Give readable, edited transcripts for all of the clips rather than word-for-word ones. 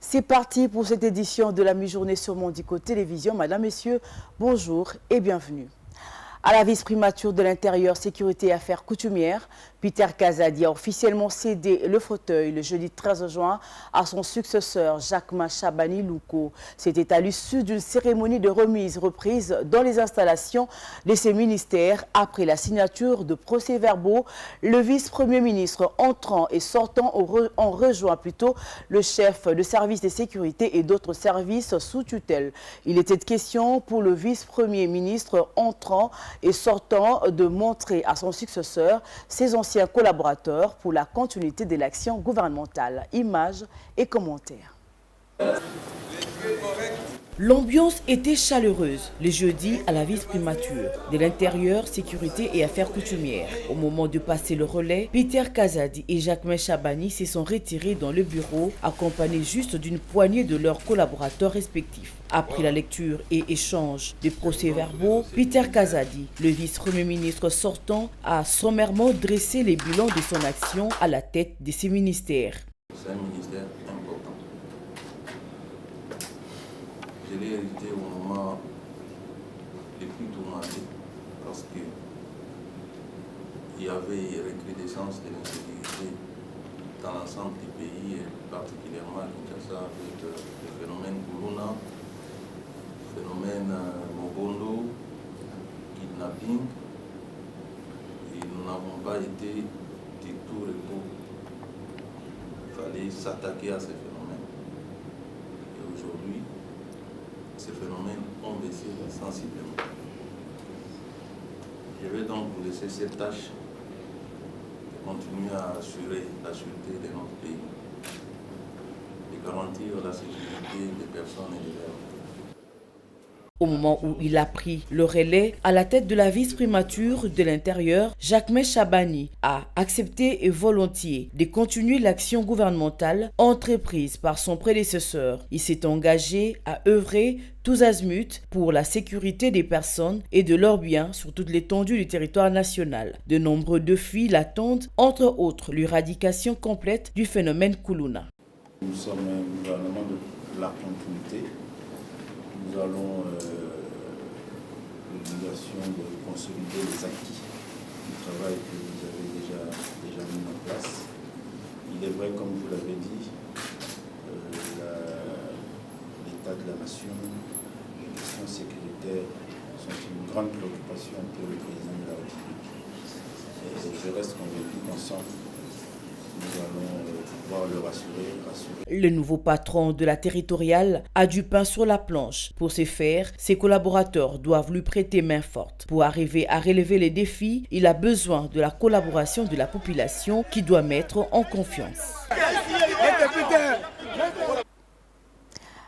C'est parti pour cette édition de la mi-journée sur Mondico Télévision. Madame, Messieurs, bonjour et bienvenue. À la vice-primature de l'Intérieur, Sécurité et Affaires coutumières, Peter Kazadi a officiellement cédé le fauteuil le jeudi 13 juin à son successeur Jacquemain Chabani Louko. C'était à l'issue d'une cérémonie de remise reprise dans les installations de ses ministères après la signature de procès-verbaux. Le vice-premier ministre entrant et sortant en rejoint plutôt le chef de service de sécurité et d'autres services sous tutelle. Il était question pour le vice-premier ministre entrant et sortant de montrer à son successeur ses anciens collaborateurs pour la continuité de l'action gouvernementale. Images et commentaires. L'ambiance était chaleureuse le jeudi à la vice-primature de l'Intérieur, Sécurité et Affaires coutumières. Au moment de passer le relais, Peter Kazadi et Jacquemain Chabani se sont retirés dans le bureau, accompagnés juste d'une poignée de leurs collaborateurs respectifs. Après la lecture et échange des procès-verbaux, Peter Kazadi, le vice-premier ministre sortant, a sommairement dressé les bilans de son action à la tête de ses ministères. C'est un ministère important. Je l'ai hérité au moment le plus tourmenté parce qu'il y avait recrudescence de l'insécurité dans l'ensemble du pays et particulièrement à Kinshasa avec le phénomène Kuluna, le phénomène Mobondo, kidnapping. Et nous n'avons pas été du tout repos. Il fallait s'attaquer à ces phénomènes. Et aujourd'hui, ces phénomènes ont baissé sensiblement. Je vais donc vous laisser cette tâche de continuer à assurer la sûreté de notre pays, de garantir la sécurité des personnes et des biens. Au moment où il a pris le relais à la tête de la vice-primature de l'Intérieur, Jacquemain Chabani a accepté et volontiers de continuer l'action gouvernementale entreprise par son prédécesseur. Il s'est engagé à œuvrer tous azimuts pour la sécurité des personnes et de leurs biens sur toute l'étendue du territoire national. De nombreux défis l'attendent, entre autres l'éradication complète du phénomène Kuluna. Nous sommes un gouvernement de la continuité. Nous avons l'obligation de consolider les acquis du travail que vous avez déjà mis en place. Il est vrai, comme vous l'avez dit, l'état de la nation, les questions sécuritaires sont une grande préoccupation pour le président de la République. Et je reste convaincu qu'ensemble, nous allons pouvoir le rassurer. Le nouveau patron de la territoriale a du pain sur la planche. Pour ce faire, ses collaborateurs doivent lui prêter main forte. Pour arriver à relever les défis, il a besoin de la collaboration de la population qui doit mettre en confiance.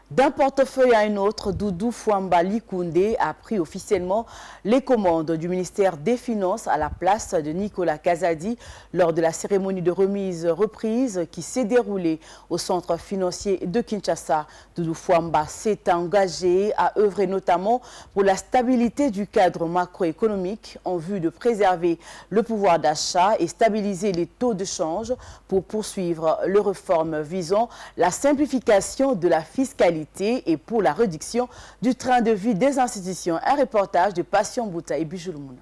D'un portefeuille à un autre, Doudou Fouamba Likoundé a pris officiellement les commandes du ministère des Finances à la place de Nicolas Kazadi lors de la cérémonie de remise-reprise qui s'est déroulée au centre financier de Kinshasa. Doudou Fouamba s'est engagé à œuvrer notamment pour la stabilité du cadre macroéconomique en vue de préserver le pouvoir d'achat et stabiliser les taux de change pour poursuivre les réformes visant la simplification de la fiscalité et pour la réduction du train de vie des institutions. Un reportage de Passion Bouta et Bijouloun.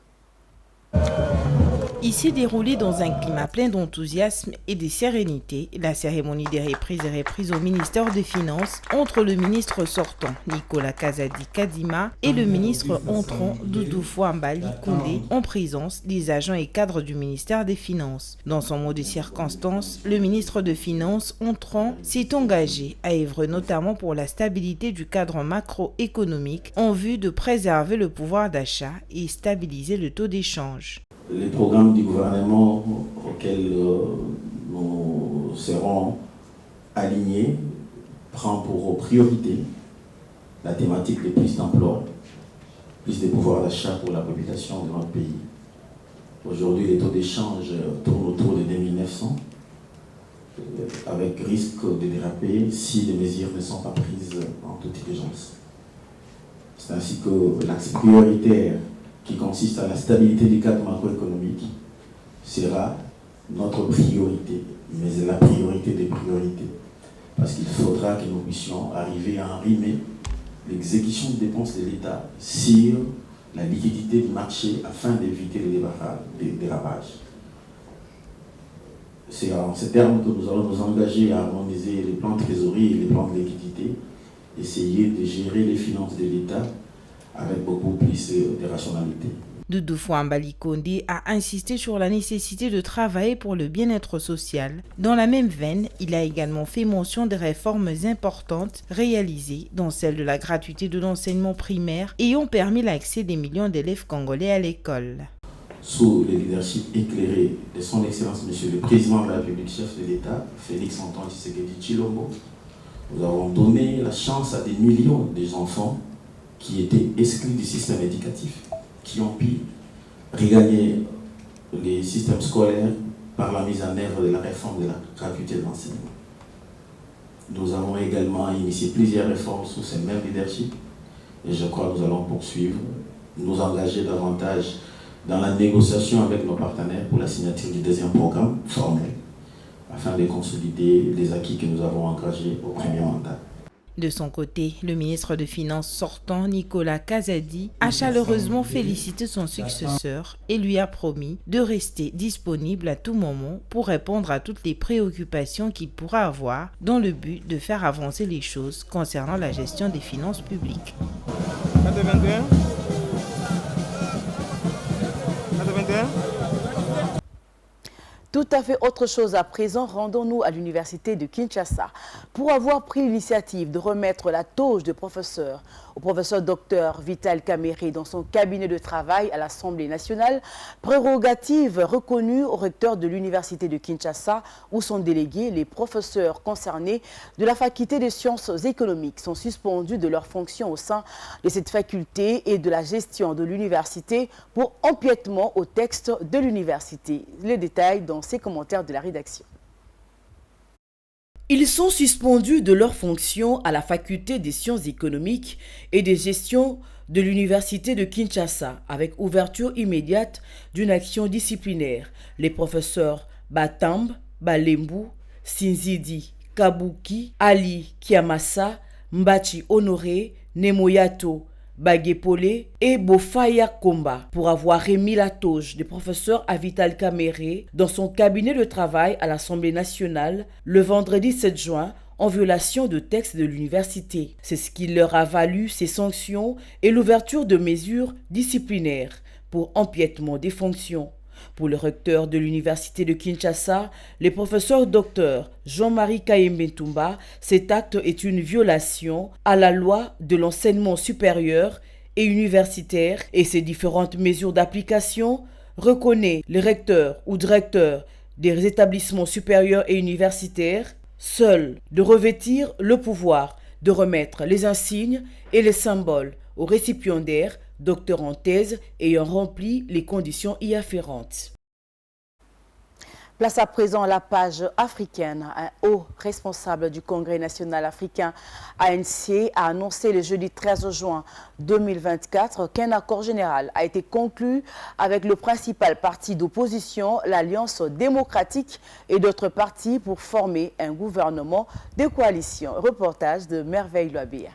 Ici déroulée dans un climat plein d'enthousiasme et de sérénité, la cérémonie des reprises est reprise au ministère des Finances entre le ministre sortant Nicolas Kazadi Kadima et le ministre entrant Doudou Fouamba Likoundé en présence des agents et cadres du ministère des Finances. Dans son mot de circonstance, le ministre des Finances entrant s'est engagé à œuvrer notamment pour la stabilité du cadre macroéconomique en vue de préserver le pouvoir d'achat et stabiliser le taux d'échange. Les programmes du gouvernement auxquels nous serons alignés prend pour priorité la thématique de plus d'emplois, plus de pouvoir d'achat pour la population de notre pays. Aujourd'hui, les taux d'échange tournent autour de 2900, avec risque de déraper si les mesures ne sont pas prises en toute urgence. C'est ainsi que l'axe prioritaire qui consiste à la stabilité du cadre macroéconomique sera notre priorité, mais la priorité des priorités. Parce qu'il faudra faudra que nous puissions arriver à enrimer l'exécution de dépenses de l'État sur la liquidité du marché afin d'éviter les dérapages. C'est en ces termes que nous allons nous engager à harmoniser les plans de trésorerie et les plans de liquidité, essayer de gérer les finances de l'État avec beaucoup plus de rationalité. Doudou Fouambali Condé a insisté sur la nécessité de travailler pour le bien-être social. Dans la même veine, il a également fait mention des réformes importantes réalisées, dont celle de la gratuité de l'enseignement primaire, ayant permis l'accès des millions d'élèves congolais à l'école. Sous le leadership éclairé de son Excellence Monsieur le Président de la République, chef de l'État, Félix Antoine Tshisekedi Tshilombo, nous avons donné la chance à des millions d'enfants qui étaient exclus du système éducatif, qui ont pu regagner les systèmes scolaires par la mise en œuvre de la réforme de la gratuité de l'enseignement. Nous avons également initié plusieurs réformes sous ce même leadership et je crois que nous allons poursuivre, nous engager davantage dans la négociation avec nos partenaires pour la signature du deuxième programme formel afin de consolider les acquis que nous avons engagés au premier mandat. De son côté, le ministre des Finances sortant, Nicolas Kazadi, a chaleureusement félicité son successeur et lui a promis de rester disponible à tout moment pour répondre à toutes les préoccupations qu'il pourra avoir dans le but de faire avancer les choses concernant la gestion des finances publiques. Tout à fait autre chose à présent, rendons-nous à l'université de Kinshasa pour avoir pris l'initiative de remettre la toge de professeur au professeur Dr Vital Kamerhe dans son cabinet de travail à l'Assemblée nationale, prérogative reconnue au recteur de l'université de Kinshasa où sont délégués les professeurs concernés de la faculté des sciences économiques sont suspendus de leurs fonctions au sein de cette faculté et de la gestion de l'université pour empiètement au texte de l'université. Les détails dans ces commentaires de la rédaction. Ils sont suspendus de leurs fonctions à la faculté des sciences économiques et de gestion de l'université de Kinshasa avec ouverture immédiate d'une action disciplinaire. Les professeurs Batamb, Balembu, Sinzidi, Kabuki, Ali Kiamasa, Mbachi Honoré, Nemoyato, Bagepole et Bofaya Komba pour avoir remis la toge du professeur à Vital Kamerhe dans son cabinet de travail à l'Assemblée nationale le vendredi 7 juin en violation de textes de l'université. C'est ce qui leur a valu ces sanctions et l'ouverture de mesures disciplinaires pour empiètement des fonctions. Pour le recteur de l'université de Kinshasa, le professeur Dr Jean-Marie Kayembe-Tumba, cet acte est une violation à la loi de l'enseignement supérieur et universitaire et ses différentes mesures d'application reconnaît le recteur ou directeur des établissements supérieurs et universitaires seul de revêtir le pouvoir de remettre les insignes et les symboles aux récipiendaires docteur en thèse ayant rempli les conditions y afférentes. Place à présent la page africaine. Un haut responsable du Congrès national africain ANC a annoncé le jeudi 13 juin 2024 qu'un accord général a été conclu avec le principal parti d'opposition, l'Alliance démocratique et d'autres partis pour former un gouvernement de coalition. Reportage de Merveille Loabia.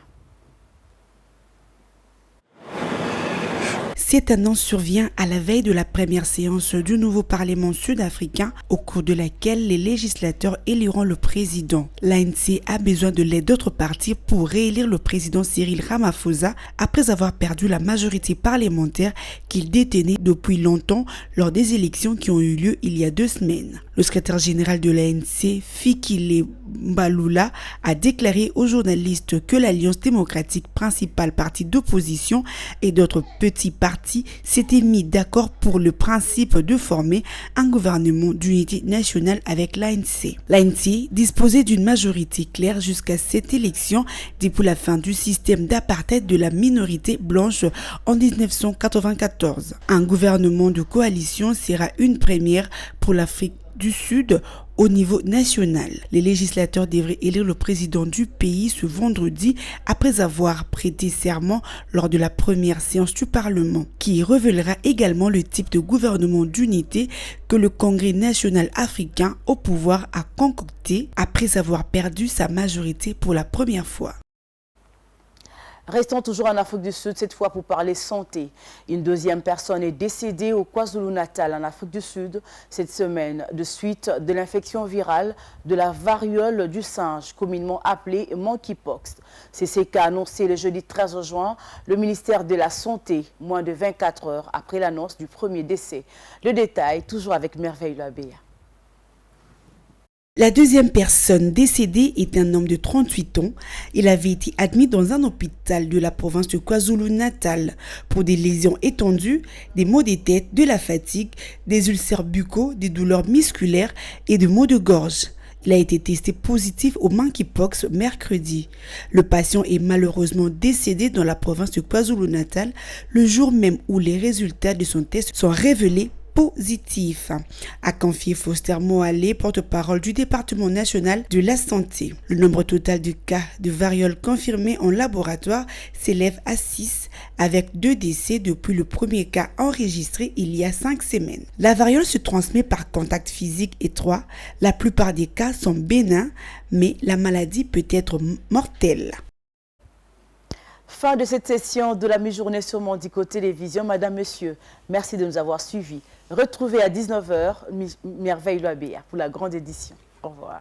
Cette annonce survient à la veille de la première séance du nouveau Parlement sud-africain au cours de laquelle les législateurs éliront le président. L'ANC a besoin de l'aide d'autres partis pour réélire le président Cyril Ramaphosa après avoir perdu la majorité parlementaire qu'il détenait depuis longtemps lors des élections qui ont eu lieu il y a 2 semaines. Le secrétaire général de l'ANC, Fikile Mbalula, a déclaré aux journalistes que l'Alliance démocratique, principal parti d'opposition, et d'autres petits partis s'étaient mis d'accord pour le principe de former un gouvernement d'unité nationale avec l'ANC. L'ANC disposait d'une majorité claire jusqu'à cette élection depuis la fin du système d'apartheid de la minorité blanche en 1994. Un gouvernement de coalition sera une première pour l'Afrique du Sud au niveau national. Les législateurs devraient élire le président du pays ce vendredi après avoir prêté serment lors de la première séance du Parlement, qui révélera également le type de gouvernement d'unité que le Congrès national africain au pouvoir a concocté après avoir perdu sa majorité pour la première fois. Restons toujours en Afrique du Sud, cette fois pour parler santé. Une deuxième personne est décédée au KwaZulu-Natal, en Afrique du Sud, cette semaine, de suite de l'infection virale de la variole du singe, communément appelée monkeypox. C'est ce qu'a annoncé le jeudi 13 juin le ministère de la Santé, moins de 24 heures après l'annonce du premier décès. Le détail, toujours avec Merveille Labéa. La deuxième personne décédée est un homme de 38 ans. Il avait été admis dans un hôpital de la province de KwaZulu-Natal pour des lésions étendues, des maux de tête, de la fatigue, des ulcères buccaux, des douleurs musculaires et des maux de gorge. Il a été testé positif au monkeypox mercredi. Le patient est malheureusement décédé dans la province de KwaZulu-Natal le jour même où les résultats de son test sont révélés positif, a confié Foster Moale, porte-parole du département national de la santé. Le nombre total de cas de variole confirmés en laboratoire s'élève à 6, avec 2 décès depuis le premier cas enregistré il y a 5 semaines. La variole se transmet par contact physique étroit. La plupart des cas sont bénins, mais la maladie peut être mortelle. Fin de cette session de la mi-journée sur Mondico Télévision. Madame, Monsieur, merci de nous avoir suivis. Retrouvez à 19 h Merveille Labéa pour la grande édition. Au revoir.